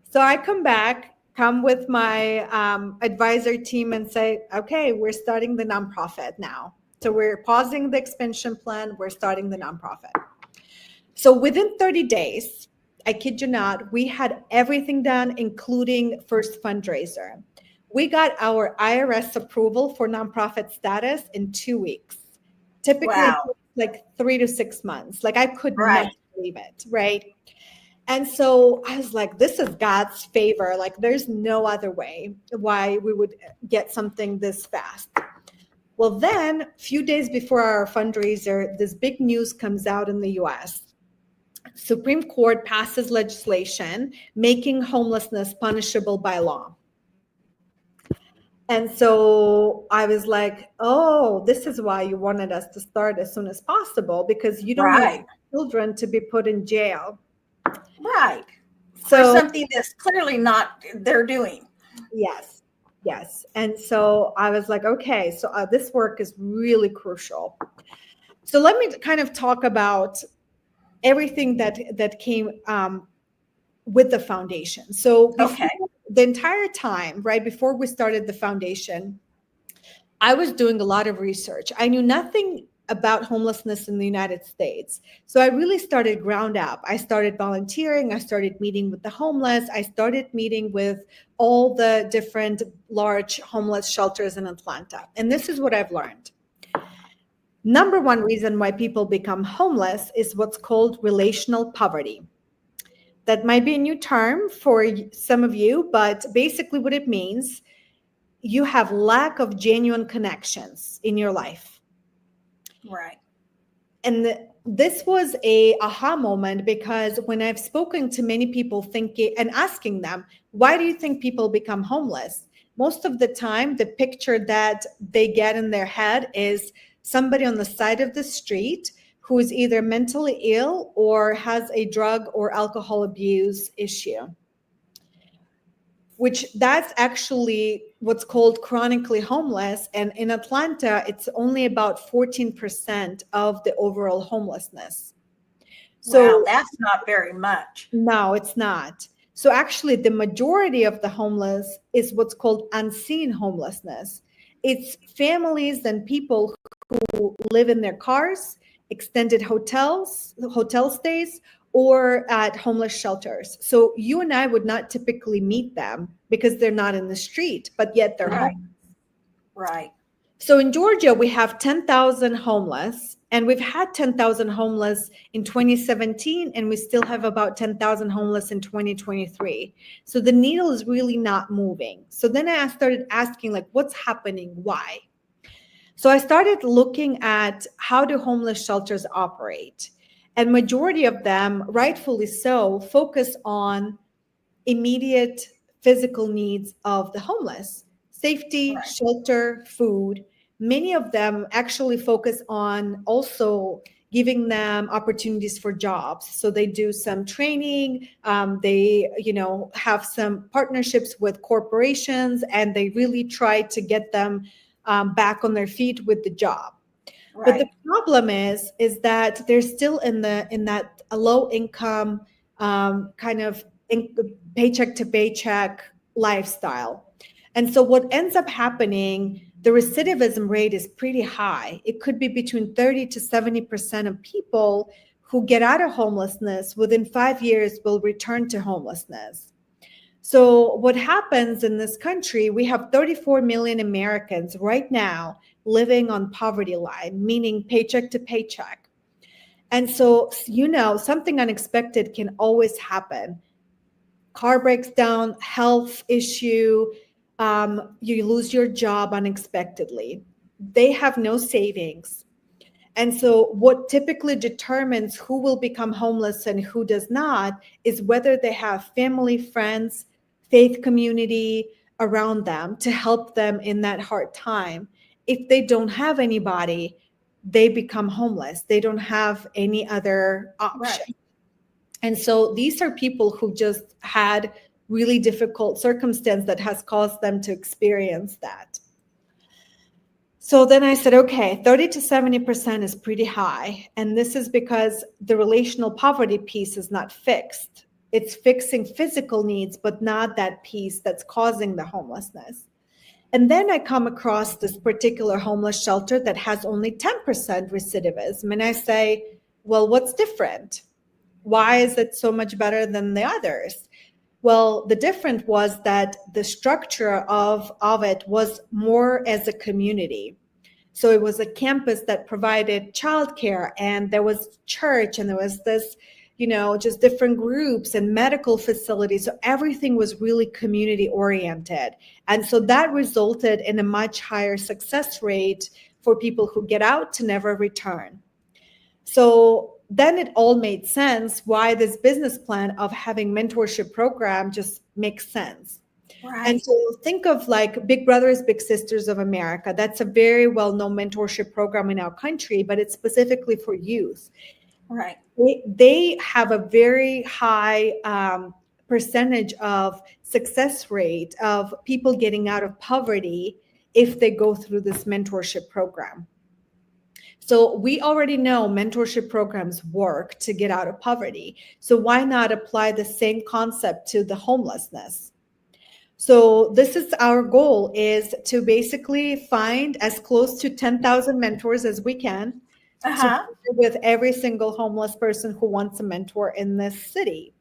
So I come with my advisor team and say, okay, we're starting the nonprofit now. So we're pausing the expansion plan. We're starting the nonprofit. So within 30 days, I kid you not, we had everything done, including first fundraiser. We got our IRS approval for nonprofit status in 2 weeks. Typically, Wow. like 3 to 6 months. Like, I could not believe it, right? And so I was like, this is God's favor. Like, there's no other way why we would get something this fast. Well, then a few days before our fundraiser, this big news comes out in the US. Supreme Court passes legislation making homelessness punishable by law. And so I was like, oh, this is why you wanted us to start as soon as possible, because you don't know children to be put in jail. Right. For So something that's clearly not they're doing. yes, yes. And so I was like, okay, so this work is really crucial. So let me kind of talk about everything that came with the foundation. So before Okay. the entire time, right before we started the foundation, I was doing a lot of research. I knew nothing about homelessness in the United States. So I really started ground up. I started volunteering. I started meeting with the homeless. I started meeting with all the different large homeless shelters in Atlanta. And this is what I've learned. Number one reason why people become homeless is what's called relational poverty. That might be a new term for some of you, but basically what it means, you have lack of genuine connections in your life. Right. And this was a aha moment, because when I've spoken to many people thinking and asking them, why do you think people become homeless? Most of the time, the picture that they get in their head is somebody on the side of the street who is either mentally ill or has a drug or alcohol abuse issue, which that's actually what's called chronically homeless. And in Atlanta, it's only about 14% of the overall homelessness. So Wow, that's not very much. no, it's not. So actually, the majority of the homeless is what's called unseen homelessness. It's families and people who live in their cars, extended hotel stays, or at homeless shelters. So you and I would not typically meet them because they're not in the street, but yet they're Right. home. Right. So in Georgia, we have 10,000 homeless, and we've had 10,000 homeless in 2017, and we still have about 10,000 homeless in 2023. So the needle is really not moving. So then I started asking, like, what's happening? Why? So I started looking at how do homeless shelters operate, and majority of them, rightfully so, focus on immediate physical needs of the homeless: safety, Right. shelter, food. Many of them actually focus on also giving them opportunities for jobs. So they do some training, they have some partnerships with corporations, and they really try to get them back on their feet with the job. But the Right. problem is that they're still in that low income kind of paycheck to paycheck lifestyle. And so what ends up happening, the recidivism rate is pretty high. It could be between 30 to 70% of people who get out of homelessness within 5 years will return to homelessness. So what happens in this country, we have 34 million Americans right now living on poverty line, meaning paycheck to paycheck. And so, something unexpected can always happen. Car breaks down, health issue, you lose your job unexpectedly. They have no savings. And so what typically determines who will become homeless and who does not is whether they have family, friends, faith community around them to help them in that hard time. If they don't have anybody, they become homeless. They don't have any other option. Right. And so these are people who just had really difficult circumstance that has caused them to experience that. So then I said, okay, 30 to 70% is pretty high. And this is because the relational poverty piece is not fixed. It's fixing physical needs, but not that piece that's causing the homelessness. And then I come across this particular homeless shelter that has only 10% recidivism. And I say, well, what's different? Why is it so much better than the others? Well, the difference was that the structure of it was more as a community. So it was a campus that provided childcare, and there was church, and there was this, just different groups and medical facilities. So everything was really community oriented. And so that resulted in a much higher success rate for people who get out to never return. So then it all made sense why this business plan of having mentorship program just makes sense. Right. And so think of like Big Brothers, Big Sisters of America. That's a very well-known mentorship program in our country, but it's specifically for youth. Right. They have a very high percentage of success rate of people getting out of poverty if they go through this mentorship program. So we already know mentorship programs work to get out of poverty. So why not apply the same concept to the homelessness? So this is our goal, is to basically find as close to 10,000 mentors as we can to Uh-huh. partner with every single homeless person who wants a mentor in this city.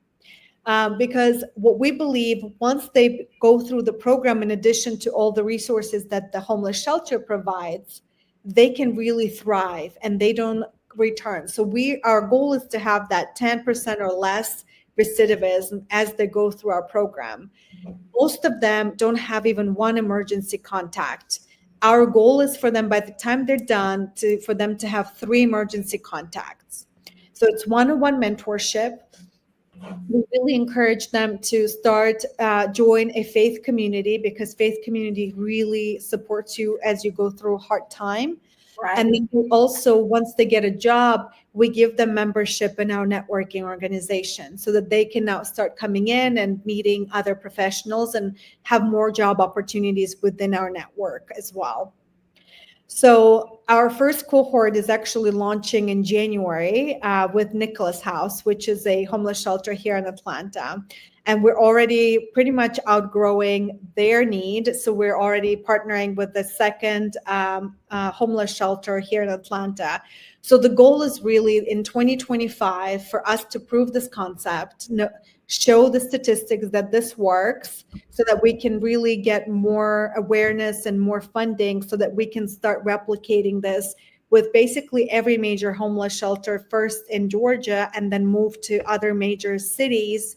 Because what we believe, once they go through the program, in addition to all the resources that the homeless shelter provides, they can really thrive and they don't return. So our goal is to have that 10% or less recidivism as they go through our program. Most of them don't have even one emergency contact. Our goal is for them, by the time they're done, for them to have 3 emergency contacts. So it's one-on-one mentorship. We really encourage them to join a faith community, because faith community really supports you as you go through a hard time. Right. And then also, once they get a job, we give them membership in our networking organization so that they can now start coming in and meeting other professionals and have more job opportunities within our network as well. So our first cohort is actually launching in January with Nicholas House, which is a homeless shelter here in Atlanta. And we're already pretty much outgrowing their need. So we're already partnering with the second homeless shelter here in Atlanta. So the goal is really in 2025 for us to prove this concept, show the statistics that this works, so that we can really get more awareness and more funding, so that we can start replicating this with basically every major homeless shelter, first in Georgia and then move to other major cities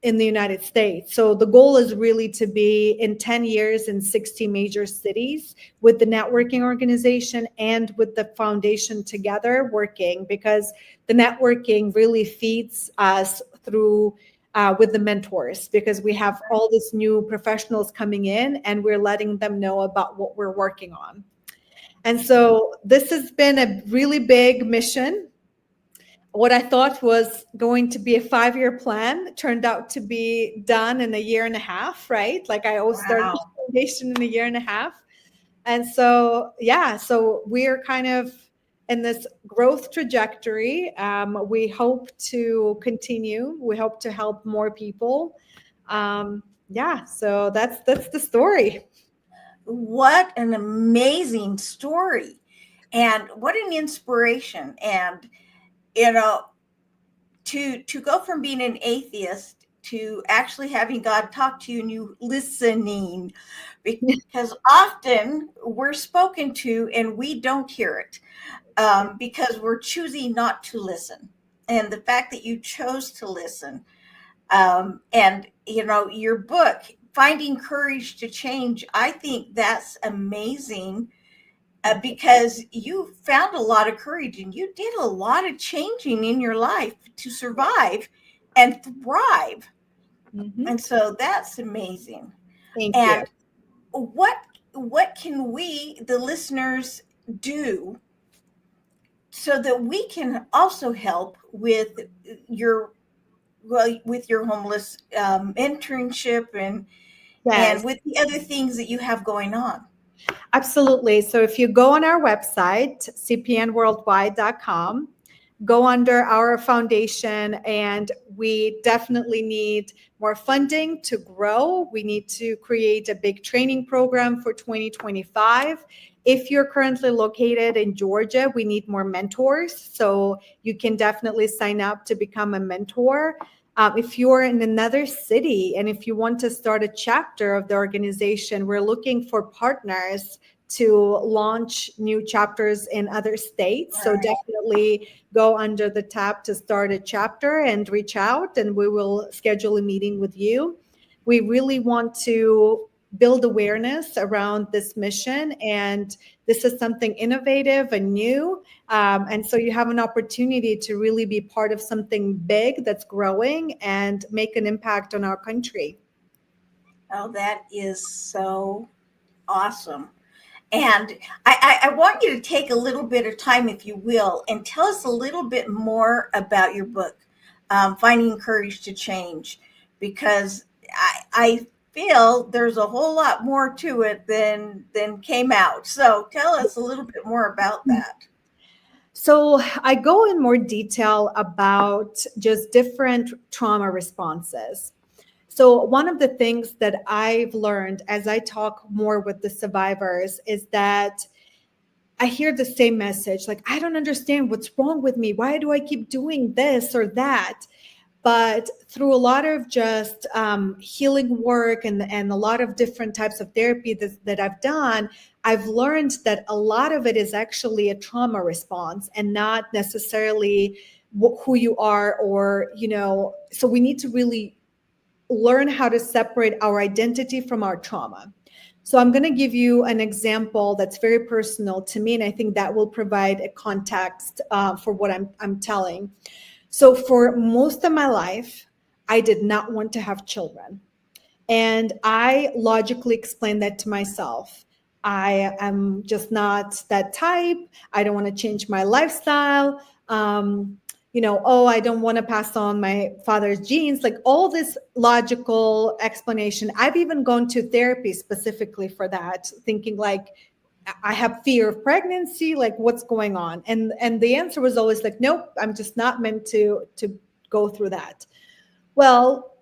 in the United States. So the goal is really to be in 10 years in 60 major cities with the networking organization and with the foundation together working, because the networking really feeds us through with the mentors, because we have all these new professionals coming in and we're letting them know about what we're working on. And so this has been a really big mission. What I thought was going to be a 5-year plan turned out to be done in a year and a half, right? Like I always started the foundation in a year and a half. And so, yeah, so we're kind of in this growth trajectory. We hope to continue. We hope to help more people. Yeah, so that's the story. What an amazing story, and what an inspiration. And to go from being an atheist to actually having God talk to you and you listening, because often we're spoken to and we don't hear it because we're choosing not to listen. And the fact that you chose to listen, and your book, Finding Courage to Change, I think that's amazing. Because you found a lot of courage and you did a lot of changing in your life to survive and thrive. Mm-hmm. And so that's amazing. Thank And you. what can we, the listeners, do so that we can also help with your homeless internship and with the other things that you have going on? Absolutely. So if you go on our website, cpnworldwide.com, go under our foundation, and we definitely need more funding to grow. We need to create a big training program for 2025. If you're currently located in Georgia, we need more mentors. So you can definitely sign up to become a mentor. If you're in another city and if you want to start a chapter of the organization, we're looking for partners to launch new chapters in other states. So definitely go under the tab to start a chapter and reach out, and we will schedule a meeting with you. We really want to build awareness around this mission, and this is something innovative and new. And so you have an opportunity to really be part of something big that's growing and make an impact on our country. Oh, that is so awesome. And I want you to take a little bit of time, if you will, and tell us a little bit more about your book, Finding Courage to Change, because I feel there's a whole lot more to it than came out. So tell us a little bit more about that. So I go in more detail about just different trauma responses. So one of the things that I've learned as I talk more with the survivors is that I hear the same message, like, I don't understand what's wrong with me. Why do I keep doing this or that? But through a lot of just healing work and a lot of different types of therapy that I've done, I've learned that a lot of it is actually a trauma response and not necessarily who you are, or, so we need to really learn how to separate our identity from our trauma. So I'm going to give you an example that's very personal to me, and I think that will provide a context for what I'm telling. So for most of my life, I did not want to have children. And I logically explained that to myself. I am just not that type. I don't want to change my lifestyle. Oh, I don't want to pass on my father's genes, like all this logical explanation. I've even gone to therapy specifically for that, thinking like, I have fear of pregnancy, like what's going on? And the answer was always like, nope, I'm just not meant to go through that. Well,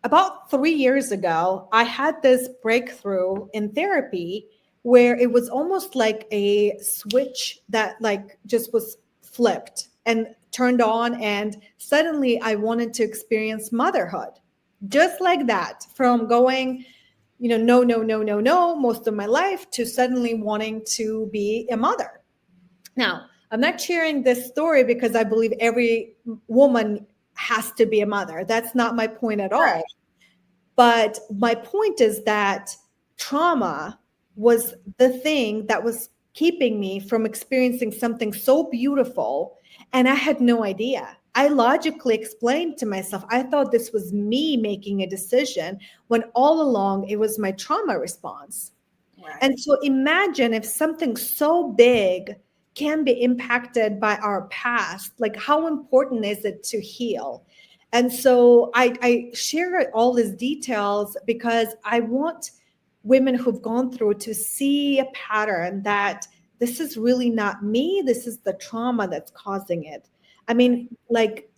about 3 years ago, I had this breakthrough in therapy where it was almost like a switch that like just was flipped and turned on, and suddenly I wanted to experience motherhood just like that, from going, no, no, no, no, no, most of my life, to suddenly wanting to be a mother. Now, I'm not sharing this story because I believe every woman has to be a mother. That's not my point at all. Right. But my point is that trauma was the thing that was keeping me from experiencing something so beautiful. And I had no idea. I logically explained to myself, I thought this was me making a decision, when all along it was my trauma response. Right. And so imagine if something so big can be impacted by our past, like how important is it to heal? And so I share all these details because I want women who've gone through to see a pattern that this is really not me. This is the trauma that's causing it. I mean, like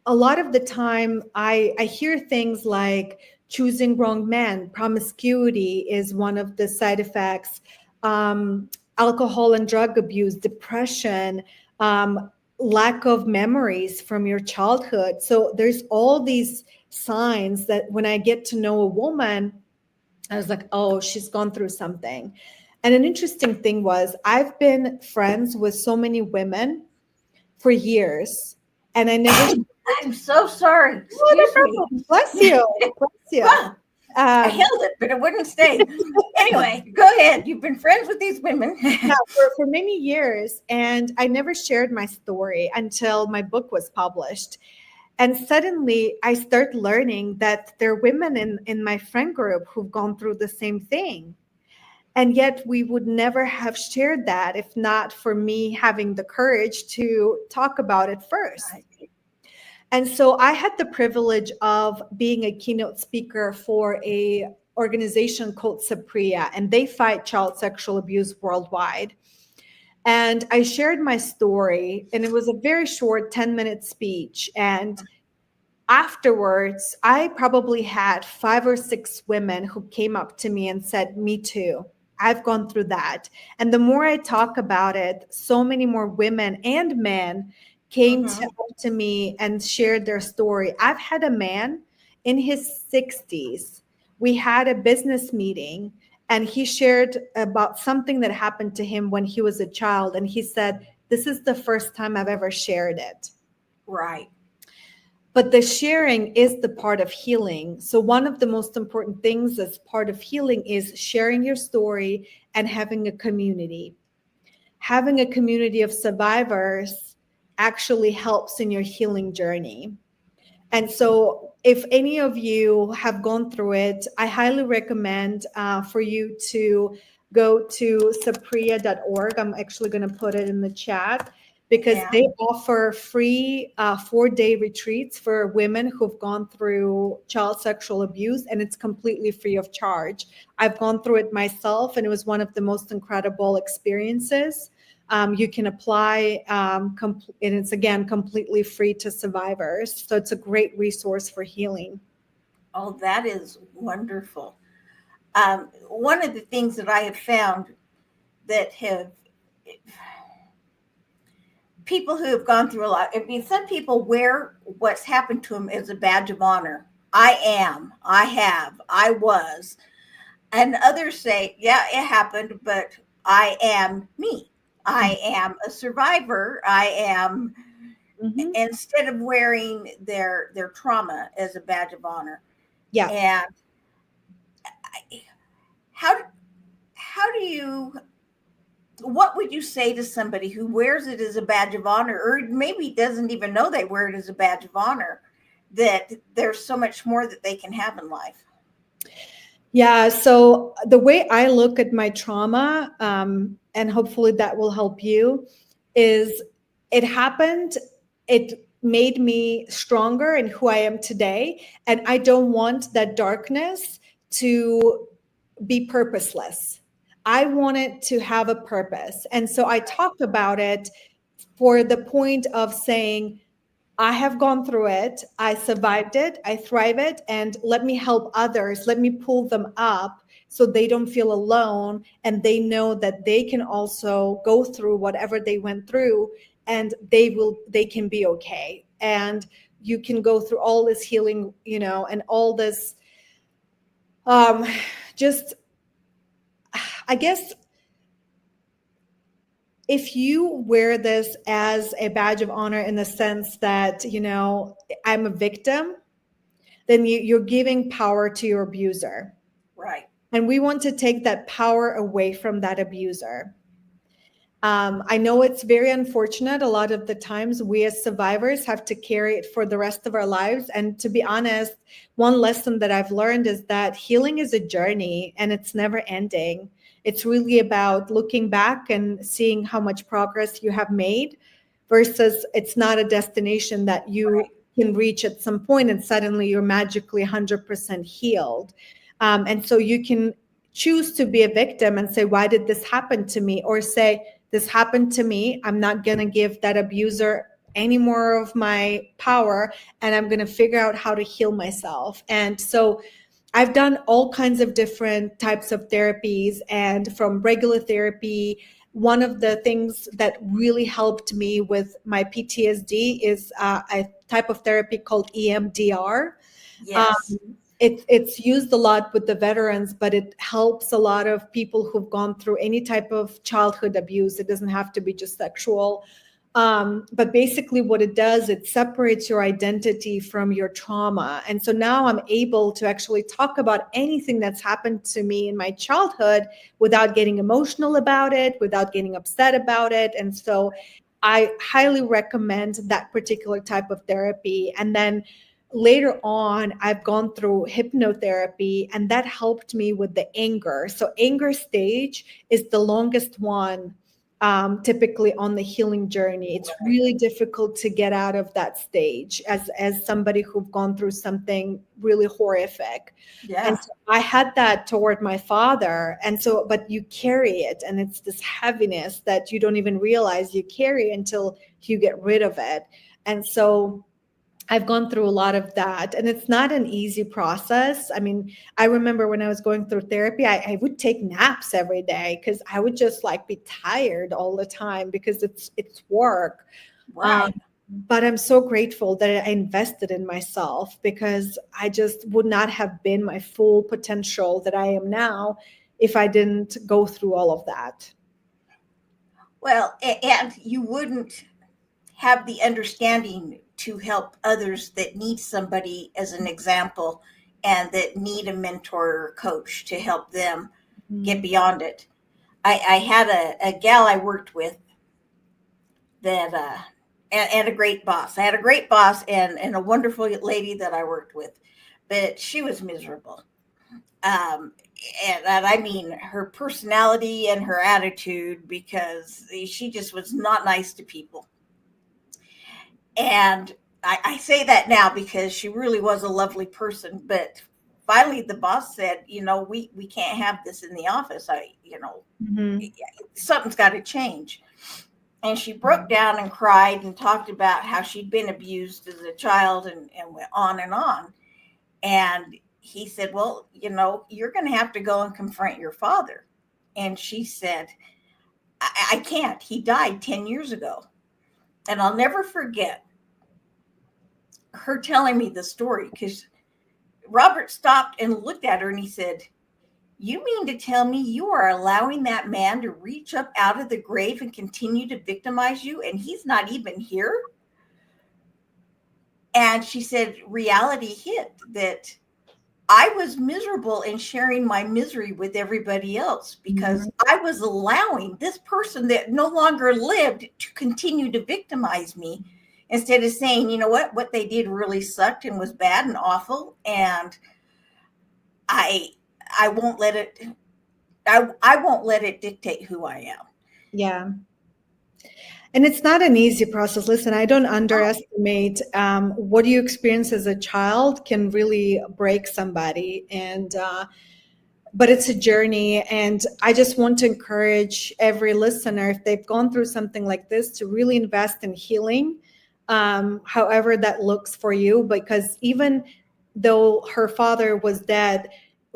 a lot of the time I hear things like choosing wrong men, promiscuity is one of the side effects, alcohol and drug abuse, depression, lack of memories from your childhood. So there's all these signs that when I get to know a woman, I was like, oh, she's gone through something. And an interesting thing was I've been friends with so many women for years, and I never. I'm so sorry. Oh, no Excuse me. problem. Bless you. Bless you. Well, I Um, held it, but it wouldn't stay. Anyway, go ahead. You've been friends with these women. yeah, for many years, and I never shared my story until my book was published. And suddenly I start learning that there are women in my friend group who've gone through the same thing. And yet we would never have shared that if not for me having the courage to talk about it first. Right. And so I had the privilege of being a keynote speaker for a organization called Sapria, and they fight child sexual abuse worldwide. And I shared my story, and it was a very short 10-minute speech. And afterwards, I probably had 5 or 6 women who came up to me and said, me too. I've gone through that. And the more I talk about it, so many more women and men came to me and shared their story. I've had a man in his 60s. We had a business meeting, and he shared about something that happened to him when he was a child. And he said, this is the first time I've ever shared it. Right. But the sharing is the part of healing. So one of the most important things as part of healing is sharing your story and having a community. Having a community of survivors actually helps in your healing journey. And so if any of you have gone through it, I highly recommend for you to go to sapria.org. I'm actually going to put it in the chat because Yeah. they offer free 4-day retreats for women who've gone through child sexual abuse, and it's completely free of charge. I've gone through it myself, and it was one of the most incredible experiences. You can apply, and it's, again, completely free to survivors. So it's a great resource for healing. Oh, that is wonderful. One of the things that I have found that have people who have gone through a lot, I mean, some people wear what's happened to them as a badge of honor. I am, I have, I was. And others say, yeah, it happened, but I am me. I am a survivor. I am, Mm-hmm. instead of wearing their trauma as a badge of honor. Yeah. And how how do you, what would you say to somebody who wears it as a badge of honor, or maybe doesn't even know they wear it as a badge of honor, that there's so much more that they can have in life? Yeah. So the way I look at my trauma, and hopefully that will help you, is it happened. It made me stronger in who I am today. And I don't want that darkness to be purposeless. I want it to have a purpose. And so I talked about it for the point of saying, I have gone through it. I survived it. I thrive it. And let me help others. Let me pull them up so they don't feel alone. And they know that they can also go through whatever they went through, and they can be okay. And you can go through all this healing, and all this, just, I guess, if you wear this as a badge of honor in the sense that, I'm a victim, then you're giving power to your abuser. Right. And we want to take that power away from that abuser. I know it's very unfortunate. A lot of the times we as survivors have to carry it for the rest of our lives. And to be honest, one lesson that I've learned is that healing is a journey and it's never ending. It's really about looking back and seeing how much progress you have made, versus it's not a destination that you can reach at some point and suddenly you're magically 100% healed. And so you can choose to be a victim and say, why did this happen to me? Or say, this happened to me. I'm not going to give that abuser any more of my power, and I'm going to figure out how to heal myself. And so I've done all kinds of different types of therapies, and from regular therapy, one of the things that really helped me with my PTSD is a type of therapy called EMDR. Yes. It's used a lot with the veterans, but it helps a lot of people who've gone through any type of childhood abuse. It doesn't have to be just sexual. But basically what it does, it separates your identity from your trauma. And so now I'm able to actually talk about anything that's happened to me in my childhood without getting emotional about it, without getting upset about it. And so I highly recommend that particular type of therapy. And then later on, I've gone through hypnotherapy, and that helped me with the anger. So anger stage is the longest one, typically on the healing journey. It's really difficult to get out of that stage as somebody who've gone through something really horrific. Yeah. And so I had that toward my father. And so, but you carry it, and it's this heaviness that you don't even realize you carry until you get rid of it. And so I've gone through a lot of that, and it's not an easy process. I mean, I remember when I was going through therapy, I would take naps every day because I would just be tired all the time because it's work. Right. But I'm so grateful that I invested in myself, because I just would not have been my full potential that I am now if I didn't go through all of that. Well, and you wouldn't have the understanding to help others that need somebody as an example and that need a mentor or coach to help them get beyond it. I had a gal I worked with that, and a great boss. I had a great boss and a wonderful lady that I worked with, but she was miserable. and I mean her personality and her attitude, because she just was not nice to people. And I say that now because she really was a lovely person. But finally, the boss said, we can't have this in the office. Mhm. Something's got to change. And she broke down and cried and talked about how she'd been abused as a child, and went on and on. And he said, well, you're going to have to go and confront your father. And she said, I can't. He died 10 years ago. And I'll never forget her telling me the story, because Robert stopped and looked at her and he said, you mean to tell me you are allowing that man to reach up out of the grave and continue to victimize you, and he's not even here? And she said, reality hit, that I was miserable in sharing my misery with everybody else, because I was allowing this person that no longer lived to continue to victimize me, instead of saying, you know what they did really sucked and was bad and awful. And I I won't let it I won't let it dictate who I am. Yeah. And it's not an easy process. Listen, I don't underestimate what you experience as a child can really break somebody. And but it's a journey. And I just want to encourage every listener, if they've gone through something like this, to really invest in healing, however that looks for you. Because even though her father was dead,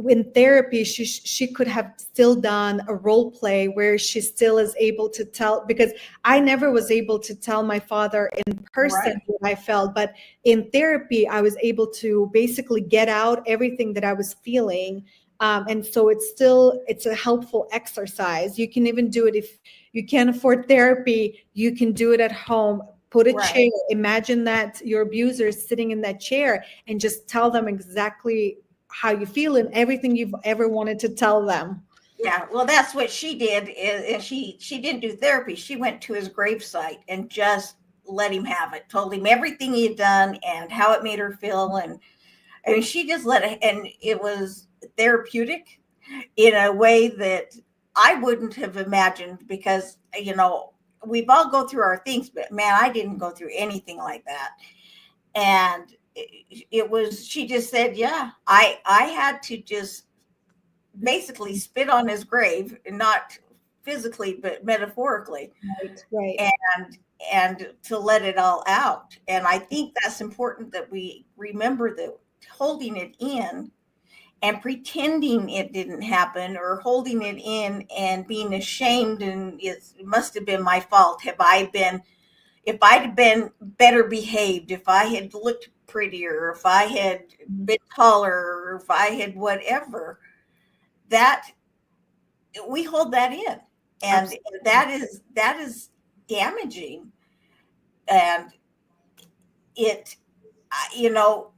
in therapy, she could have still done a role play where she still is able to tell, because I never was able to tell my father in person Right. what I felt, but in therapy, I was able to basically get out everything that I was feeling. And so it's a helpful exercise. You can even do it if you can't afford therapy. You can do it at home. Put a Right. chair. Imagine that your abuser is sitting in that chair, and just tell them exactly how you feel and everything you've ever wanted to tell them. Yeah, well, that's what she did. And she didn't do therapy. She went to his gravesite and just let him have it. Told him everything he had done and how it made her feel, and I mean, she just let it, and it was therapeutic in a way that I wouldn't have imagined, because we've all go through our things, but man, I didn't go through anything like that. And it was, she just said, yeah, I had to just basically spit on his grave, not physically but metaphorically, Right, right. and to let it all out. And I think that's important, that we remember that holding it in and pretending it didn't happen, or holding it in and being ashamed, and it must have been my fault. If I'd have been better behaved, if I had looked prettier, if I had been taller, or if I had whatever, that we hold that in. And Absolutely. that is damaging. And it, you know,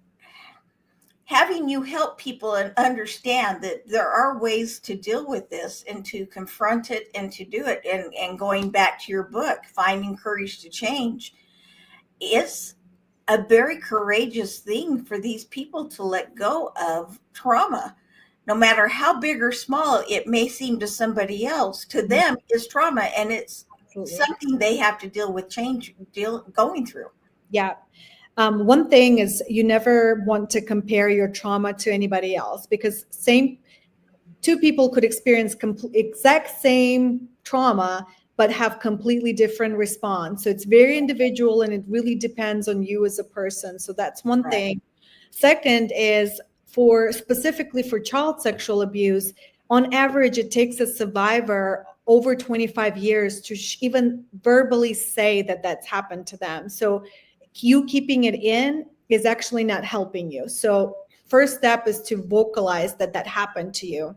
having you help people and understand that there are ways to deal with this, and to confront it and to do it, and going back to your book, Finding Courage to Change, is a very courageous thing for these people to let go of trauma. No matter how big or small it may seem to somebody else, to them is trauma, and it's Absolutely. something they have to going through. Yeah. One thing is, you never want to compare your trauma to anybody else, because two people could experience exact same trauma but have completely different response. So it's very individual, and it really depends on you as a person. So that's one Right. thing. Second is, for specifically for child sexual abuse, on average it takes a survivor over 25 years to even verbally say that that's happened to them. So you keeping it in is actually not helping you. So first step is to vocalize that that happened to you.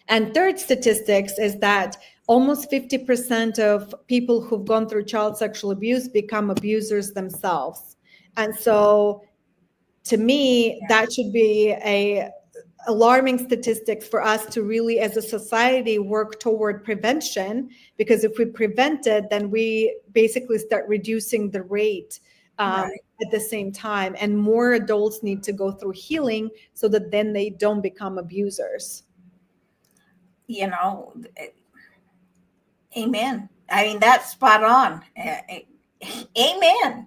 And third statistics is that almost 50% of people who've gone through child sexual abuse become abusers themselves. And so to me, that should be a alarming statistics for us to really, as a society, work toward prevention. Because if we prevent it, then we basically start reducing the rate Right. at the same time. And more adults need to go through healing so that then they don't become abusers. you know, amen. I mean, that's spot on. Amen.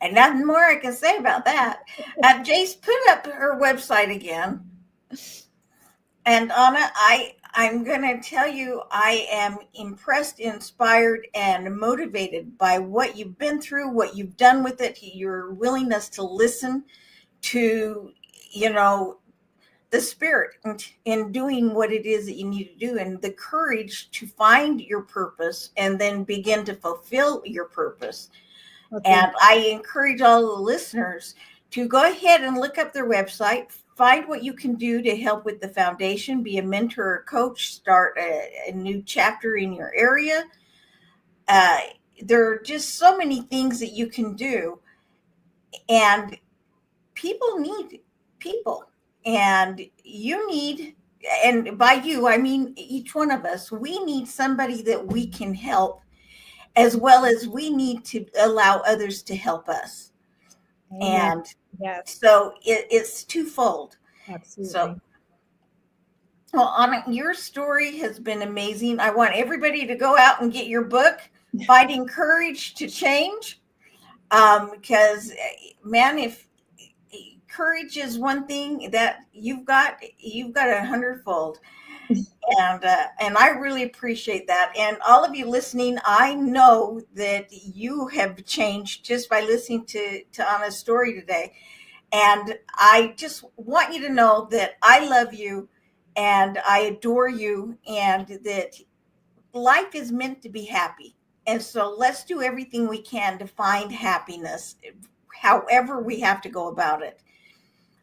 And nothing more I can say about that. Jace, put up her website again. And Anna, I'm going to tell you, I am impressed, inspired, and motivated by what you've been through, what you've done with it, your willingness to listen to, you know, the spirit in doing what it is that you need to do, and the courage to find your purpose and then begin to fulfill your purpose. Okay. And I encourage all the listeners to go ahead and look up their website, find what you can do to help with the foundation, be a mentor or coach, start a new chapter in your area. There are just so many things that you can do, and people need people, and you need, and by you, I mean each one of us, we need somebody that we can help, as well as we need to allow others to help us. Amen. And yes, so it's twofold. Absolutely. So, well, Anna, your story has been amazing. I want everybody to go out and get your book, Finding Courage to Change, because, man, if courage is one thing that you've got 100-fold. And I really appreciate that. And all of you listening, I know that you have changed just by listening to Anna's story today. And I just want you to know that I love you and I adore you, and that life is meant to be happy. And so let's do everything we can to find happiness, however we have to go about it.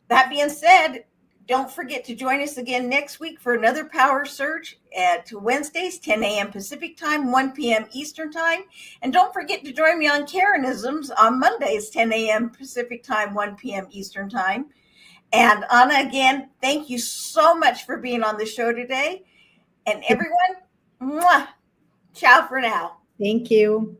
That being said, don't forget to join us again next week for another Power Surge at Wednesdays, 10 a.m. Pacific Time, 1 p.m. Eastern Time. And don't forget to join me on Karenisms on Mondays, 10 a.m. Pacific Time, 1 p.m. Eastern Time. And Anna, again, thank you so much for being on the show today. And everyone, mwah, ciao for now. Thank you.